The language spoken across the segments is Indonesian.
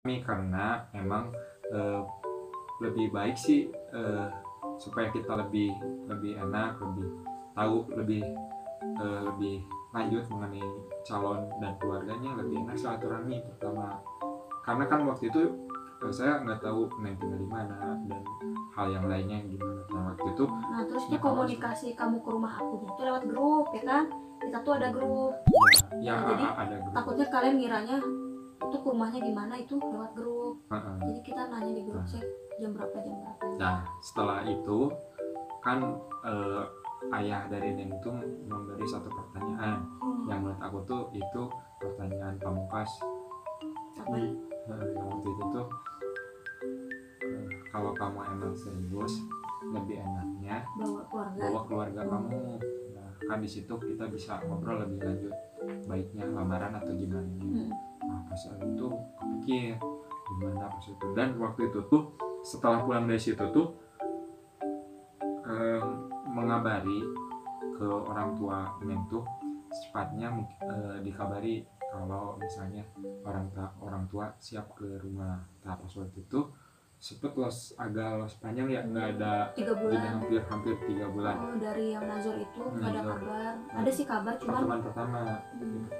karena emang eh, lebih baik sih, supaya kita lebih lebih enak, lebih tahu lebih lanjut mengenai calon dan keluarganya, lebih enak silaturahmi pertama. Karena kan waktu itu saya nggak tahu Neng tinggal di mana dan hal yang lainnya gimana. Nah waktu itu Nah terus tuh komunikasi kamu ke rumah aku tuh lewat grup ya kan, kita tuh ada grup. ya, Nah, jadi ada grup. takutnya kalian ngiranya itu ke rumahnya di mana, itu lewat grup. Jadi kita nanya di grup cek jam berapa. Nah setelah itu kan ayah dari Neng itu memberi satu pertanyaan yang menurut aku tuh itu pertanyaan pamungkas. Apa? Yang waktu itu tuh, kalau kamu emang serius, lebih enaknya bawa keluarga kamu. Nah kan di situ kita bisa ngobrol lebih lanjut, baiknya lamaran atau gimana. Nah pas itu kepikir gimana pas itu, dan waktu itu tuh setelah pulang dari situ tuh mengabari ke orang tua Neng tuh secepatnya dikabari kalau misalnya orang tua siap ke rumah. Nah pas waktu itu sempet agak los panjang ya, nggak ada 3 bulan, hampir 3 bulan. Dari yang Nazor itu nggak ada kabar. Ada sih kabar, cuman pertemuan pertama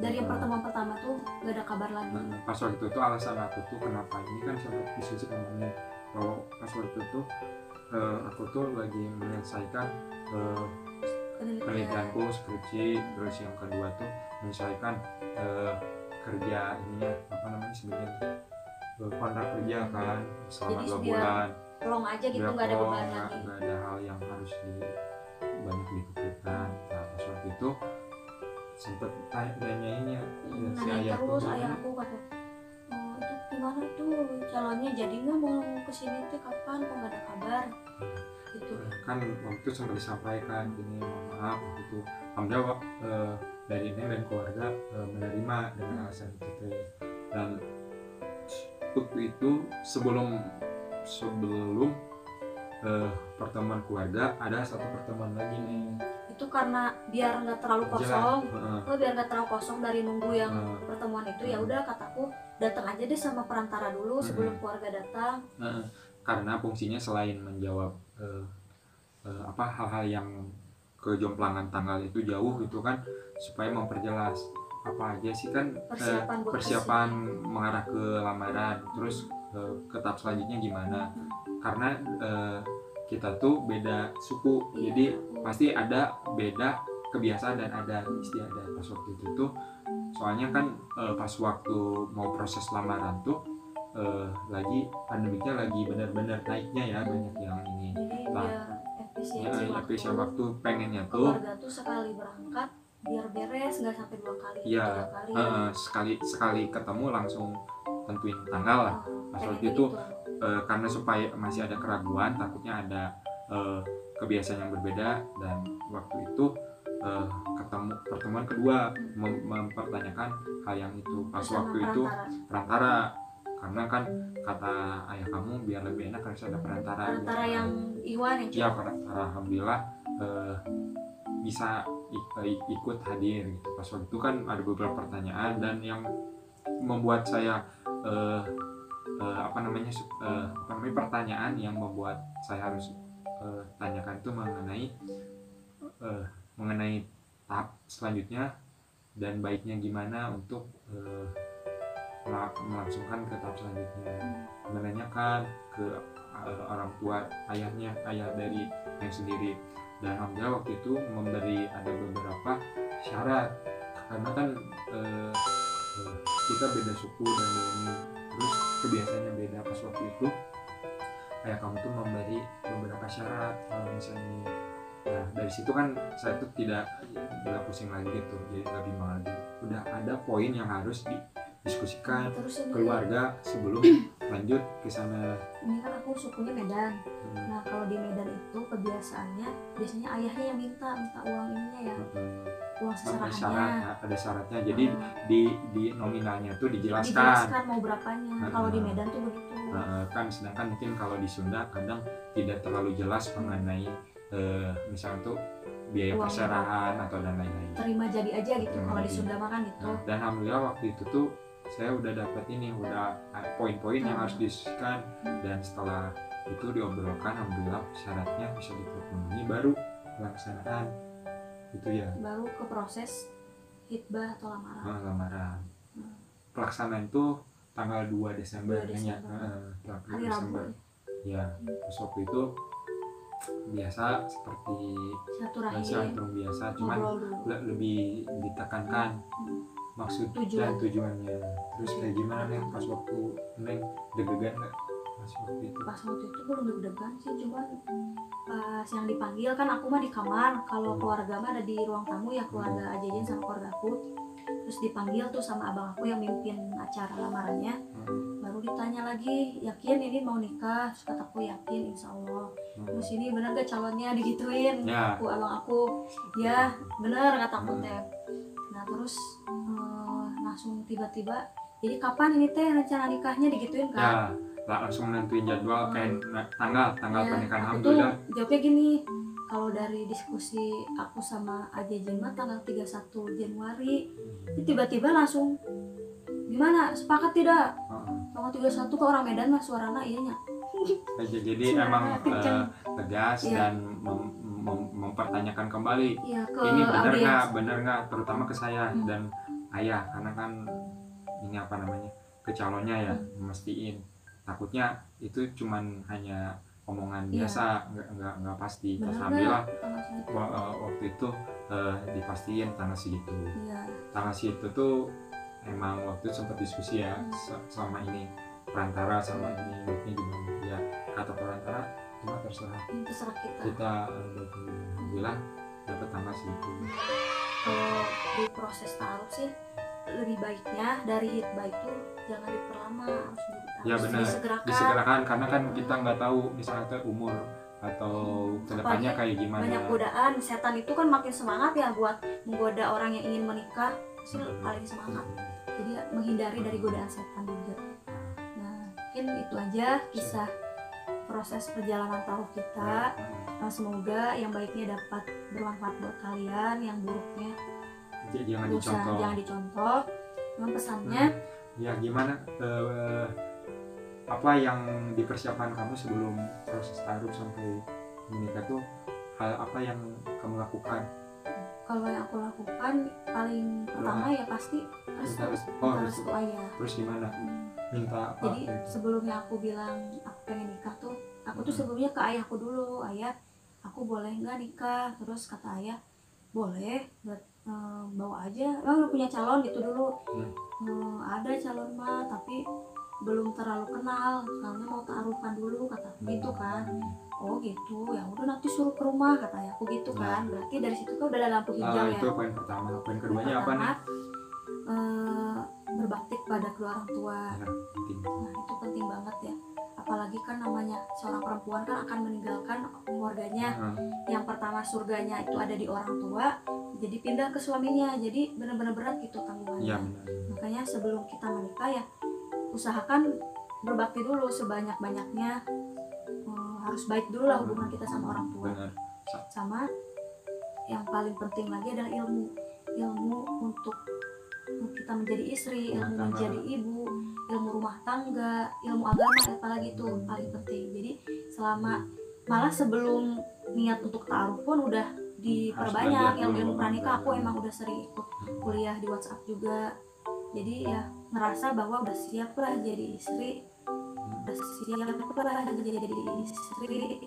dari yang pertemuan pertama tuh nggak ada kabar lagi. Pas waktu itu alasan aku tuh kenapa ini kan sempat diskusi sama kalau pas waktu itu aku tuh lagi menyelesaikan penelitianku, skripsi. Terus yang kedua tuh menyelesaikan kerja ininya apa namanya sebenarnya, kontrak kerja kan selama 2 bulan. Plong aja gitu, nggak ada beban lagi, nggak ada hal yang harus banyak dipikirkan. Nah pas waktu itu sempet tanyainnya si ayah terus tuh, ayah aku kata, itu gimana tuh calonnya, jadi nggak mau kesini tuh kapan, kok nggak ada kabar gitu kan. Waktu itu sempat disampaikan gini, mohon maaf gitu. Alhamdulillah dari Neng dan keluarga menerima dengan alasan itu. Dan waktu itu sebelum pertemuan keluarga ada satu pertemuan lagi nih. Itu karena biar nggak terlalu kosong, biar nggak terlalu kosong dari nunggu yang pertemuan itu, ya udah kataku datang aja deh sama perantara dulu sebelum keluarga datang. Karena fungsinya selain menjawab hal-hal yang kejomplangan tanggal itu jauh gitu kan, supaya memperjelas apa aja sih kan persiapan mengarah ke lamaran, terus ke tahap selanjutnya gimana. Karena kita tuh beda suku, jadi pasti ada beda kebiasaan dan ada istiadat. Pas waktu itu tuh soalnya kan pas waktu mau proses lamaran tuh lagi pandemiknya lagi benar-benar naiknya ya, banyak yang ini. Efisiensi waktu pengennya tuh keluarga tuh sekali berangkat biar beres, nggak sampai 2 kali, 3 kali. Sekali ketemu langsung tentuin tanggal lah. Pas waktu itu karena supaya masih ada keraguan, takutnya ada kebiasaan yang berbeda. Dan waktu itu pertemuan kedua mempertanyakan hal yang itu. Pas waktu itu perantara, karena kan kata ayah kamu biar lebih enak harus ada perantara yang Iwan ya. Perantara alhamdulillah bisa ikut hadir gitu. Pas waktu itu kan ada beberapa pertanyaan, dan yang membuat saya pertanyaan yang membuat saya harus tanyakan itu mengenai tahap selanjutnya dan baiknya gimana untuk melangsungkan ke tahap selanjutnya. Menanyakan ke orang tua ayah dari yang sendiri. Dan alhamdulillah waktu itu memberi ada beberapa syarat, karena kan kita beda suku dan ini, terus kebiasaannya beda. Pas waktu itu ayah kamu tuh memberi beberapa syarat kalau misalnya ini. Nah dari situ kan saya tuh tidak pusing lagi gitu, jadi lebih bimbang lagi. Udah ada poin yang harus didiskusikan keluarga sebelum lanjut ke sana. Ini kan aku sukunya Medan. Nah kalau di Medan itu kebiasaannya biasanya ayahnya yang minta uang ininya ya, uang seserahannya. Ada syaratnya, jadi di nominalnya tuh dijelaskan mau berapanya. Kalau di Medan tuh begitu. Kan sedangkan mungkin kalau di Sunda kadang tidak terlalu jelas mengenai misalnya tuh biaya perserahan atau dan lain-lain. Terima jadi aja gitu kalau di Sunda makan gitu. Dan alhamdulillah waktu itu tuh saya udah dapat ini, udah poin-poin yang harus disisihkan, dan setelah itu diobrolkan, alhamdulillah syaratnya bisa dipenuhi, baru pelaksanaan itu ya, baru ke proses hitbah atau lamaran. Lamaran. Pelaksanaan itu tanggal 2 Desember, 2 Desember. Hari Rabu ya. Terus waktu itu biasa seperti silaturahmi biasa, cuman lebih ditekankan maksud dan tujuannya. Terus kayak gimana Neng pas waktu Neng deg-degan nggak pas waktu itu? Pas waktu itu belum deg-degan sih, cuman pas yang dipanggil kan aku mah di kamar, kalau keluarga mah ada di ruang tamu ya, keluarga Ajejen sama keluarga aku. Terus dipanggil tuh sama abang aku yang mimpin acara lamarannya, baru ditanya lagi, yakin ini mau nikah? Terus kataku yakin, insya Allah. Terus ini bener gak calonnya, digituin ya. Abang aku, ya bener kataku teh. Nah terus langsung tiba-tiba, jadi kapan ini teh rencana nikahnya, digituin kan ya, langsung nentuin jadwal kayak tanggal ya, pernikahan. Alhamdulillah jawabnya gini, kalau dari diskusi aku sama Ajejen mah tanggal 31 Januari. Tiba-tiba langsung gimana, sepakat tidak? Tanggal 31 ke orang Medan mah suarana iyanya. Jadi emang tegas ya. Dan mempertanyakan kembali ya, ini benar nggak, terutama ke saya dan ayah, karena kan ini apa namanya, ke calonnya ya, mestiin. Takutnya itu cuman hanya omongan biasa, nggak pasti. Alhamdulillah waktu itu dipastiin tanggal segitu. Tanggal segitu tuh emang waktu itu sempat diskusi ya, selama ini perantara sama ini baiknya gimana ya, kata perantara cuma terserah kita alhamdulillah dapat tanggal segitu. Kalau di proses taruh sih lebih baiknya dari hitbah itu jangan diperlama, harus disegerakan, karena kan kita nggak tahu misalnya umur atau kedepannya kayak gimana. Banyak godaan, setan itu kan makin semangat ya buat menggoda orang yang ingin menikah, paling semangat. Jadi menghindari dari godaan setan juga. Nah mungkin itu aja kisah proses perjalanan taruh kita. Semoga yang baiknya dapat bermanfaat buat kalian, yang buruknya jangan dicontoh. Memang pesannya ya gimana, apa yang dipersiapkan kamu sebelum proses taruh sampai menikah tuh, hal apa yang kamu lakukan? Kalau yang aku lakukan paling pertama ya pasti restu ayah. Terus gimana? Minta apa? Jadi sebelumnya aku bilang aku pengen nikah tuh, aku tuh sebelumnya ke ayahku dulu, ayah aku boleh nggak nikah? Terus kata ayah boleh, bawa aja, udah punya calon gitu dulu. Ada calon mah tapi belum terlalu kenal, soalnya mau taruhkan dulu kata gitu kan. Oh gitu, ya udah nanti suruh ke rumah kata ayahku gitu kan. Berarti dari situ kan udah ada lampu hijau ya. Itu poin pertama. Poin keduanya apa nih? Berbakti pada kedua orang tua. Nah itu penting banget ya. Apalagi kan namanya seorang perempuan kan akan meninggalkan keluarganya. Yang pertama surganya itu ada di orang tua, jadi pindah ke suaminya. Jadi benar-benar berat gitu tanggungannya. Makanya sebelum kita menikah ya usahakan berbakti dulu sebanyak-banyaknya. Harus baik dulu lah hubungan kita sama orang tua. Sama yang paling penting lagi adalah ilmu untuk kita menjadi istri, ilmu menjadi ibu, ilmu rumah tangga, ilmu agama, apalagi itu paling penting. Jadi selama malah sebelum niat untuk taruh pun udah diperbanyak ilmu pranikah. Aku emang udah sering ikut kuliah di WhatsApp juga. Jadi ya ngerasa bahwa udah siap lah jadi istri, udah siap lah jadi istri.